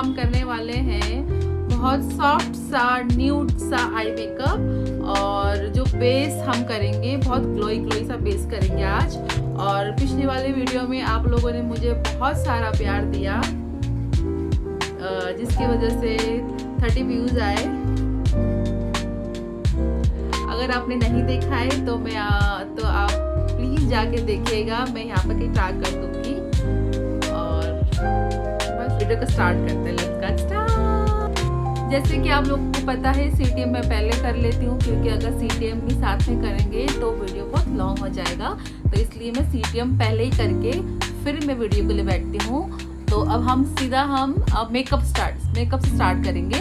हम करने वाले हैं बहुत सॉफ्ट सा न्यूड सा आई मेकअप, और जो बेस हम करेंगे बहुत ग्लोई ग्लोई सा बेस करेंगे आज। और पिछले वाले वीडियो में आप लोगों ने मुझे बहुत सारा प्यार दिया, जिसकी वजह से 30 व्यूज आए। अगर आपने नहीं देखा है तो आप प्लीज जाके देखिएगा, मैं यहाँ पर कहीं टैग कर दूंगी। और बस वीडियो को स्टार्ट करते हैं। Let's get start. जैसे कि आप लोगों को पता है CTM मैं पहले कर लेती हूँ, क्योंकि अगर CTM भी साथ में करेंगे तो वीडियो बहुत लॉन्ग हो जाएगा, तो इसलिए मैं CTM पहले ही करके फिर मैं वीडियो को ले बैठती हूँ। तो अब हम सीधा मेकअप से स्टार्ट करेंगे।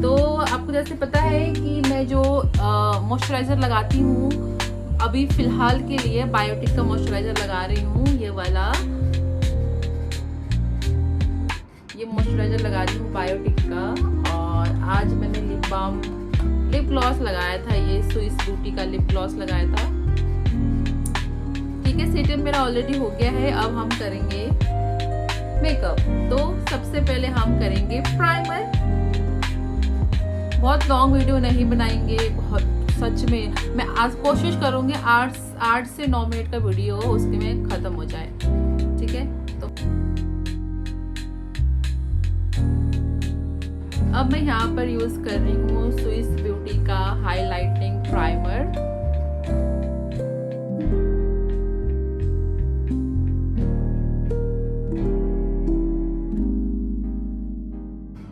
तो आपको जैसे पता है कि मैं जो मॉइस्चराइज़र लगाती हूँ अभी फ़िलहाल के लिए बायोटिक का मॉइस्चराइज़र लगा रही हूँ, ये वाला। ये मॉइस्चराइज़र लगा रही हूँ बायोटिक का। और आज मैंने लिप ग्लॉस लगाया था, ये स्विस ब्यूटी का लिप ग्लॉस लगाया था। ठीक है, सेटअप मेरा ऑलरेडी हो गया है। अब हम करेंगे मेकअप। तो सबसे पहले हम करेंगे प्राइमर। बहुत लॉन्ग वीडियो नहीं बनाएंगे, बहुत सच में मैं आज कोशिश करूंगी 8 से 9 मिनट का वीडियो उसके में खत्म हो जाए। ठीक है, तो अब मैं यहाँ पर यूज कर रही हूँ स्विस ब्यूटी का हाइलाइटिंग प्राइमर।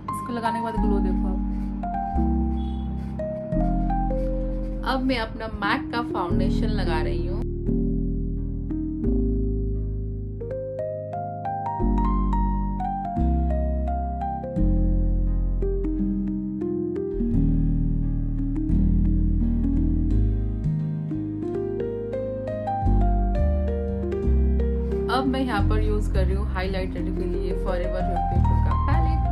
इसको लगाने के बाद ग्लो देखो आप। अब मैं अपना मैक का फाउंडेशन लगा रही हूँ। अब मैं यहाँ पर यूज कर रही हूँ हाइलाइटर के लिए फॉरएवर 52 का पैलेट।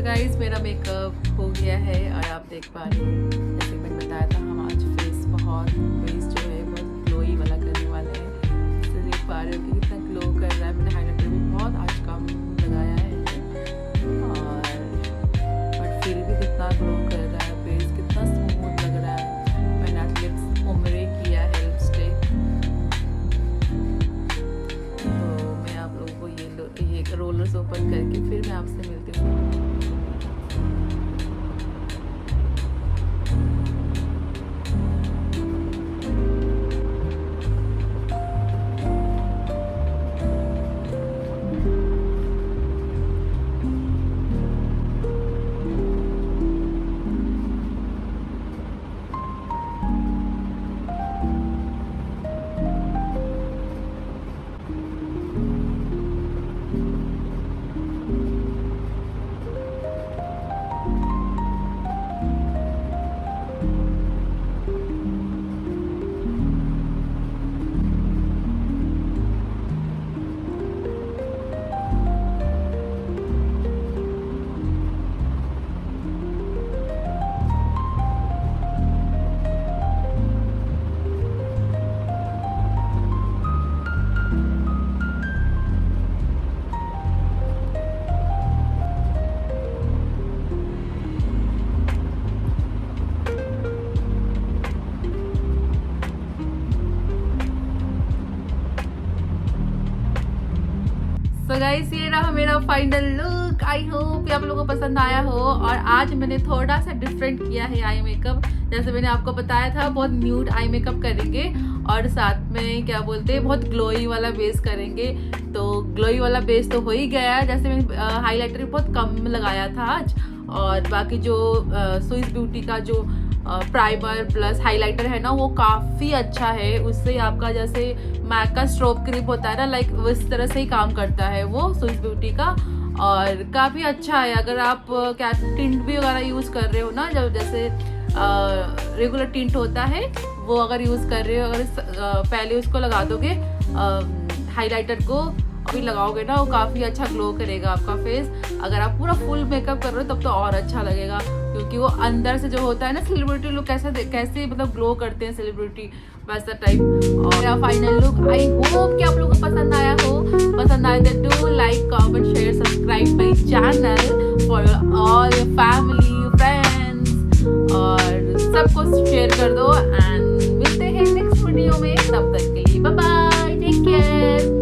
गाइस मेरा मेकअप हो गया है और आप देख पा रहे हो, जैसे मैंने बताया था हम आज फेस जो है बहुत ग्लोई वाला करने वाले हैं। जैसे देख पा रहे हो कि कितना ग्लो कर रहा है। मैंने हाइलाइटर भी बहुत आज कम लगाया है और बट फिर भी कितना ग्लो कर रहा है। फेस कितना स्मूथ लग रहा है। मैंने आज लिप्स उम्रे किया है लिपस्टिक। तो मैं आप लोगों को ये रोलर्स ओपन करके फिर मैं आपसे मिलती हूँ। सो गाइस ये रहा मेरा फाइनल लुक। आई होप आप लोगों को पसंद आया हो। और आज मैंने थोड़ा सा डिफरेंट किया है आई मेकअप। जैसे मैंने आपको बताया था बहुत न्यूड आई मेकअप करेंगे और साथ में क्या बोलते हैं बहुत ग्लोई वाला बेस करेंगे। तो ग्लोई वाला बेस तो हो ही गया। जैसे मैंने हाईलाइटर बहुत कम लगाया था आज और बाकी जो स्विस ब्यूटी का जो प्राइमर प्लस हाइलाइटर है ना वो काफ़ी अच्छा है। उससे आपका जैसे मैक का स्ट्रोब क्रीम होता है ना लाइक उस तरह से ही काम करता है वो स्विस ब्यूटी का और काफ़ी अच्छा है। अगर आप क्या टिंट भी वगैरह यूज़ कर रहे हो ना जब जैसे रेगुलर टिंट होता है वो अगर यूज़ कर रहे हो अगर पहले उसको लगा दोगे हाइलाइटर को अभी लगाओगे ना वो काफ़ी अच्छा ग्लो करेगा आपका फेस। अगर आप पूरा फुल मेकअप कर रहे हो तब तो और अच्छा लगेगा क्योंकि वो अंदर से जो होता है ना सेलिब्रिटी लोग कैसे मतलब ग्लो करते हैं सेलिब्रिटी वैसा टाइप। और फाइनल लुक आई होप कि आप लोगों को पसंद आया हो। पसंद आए तो do like comment share subscribe my channel for all your family friends और सबको शेयर कर दो एंड मिलते हैं नेक्स्ट वीडियो में। तब तक के लिए बाय बाय, टेक केयर।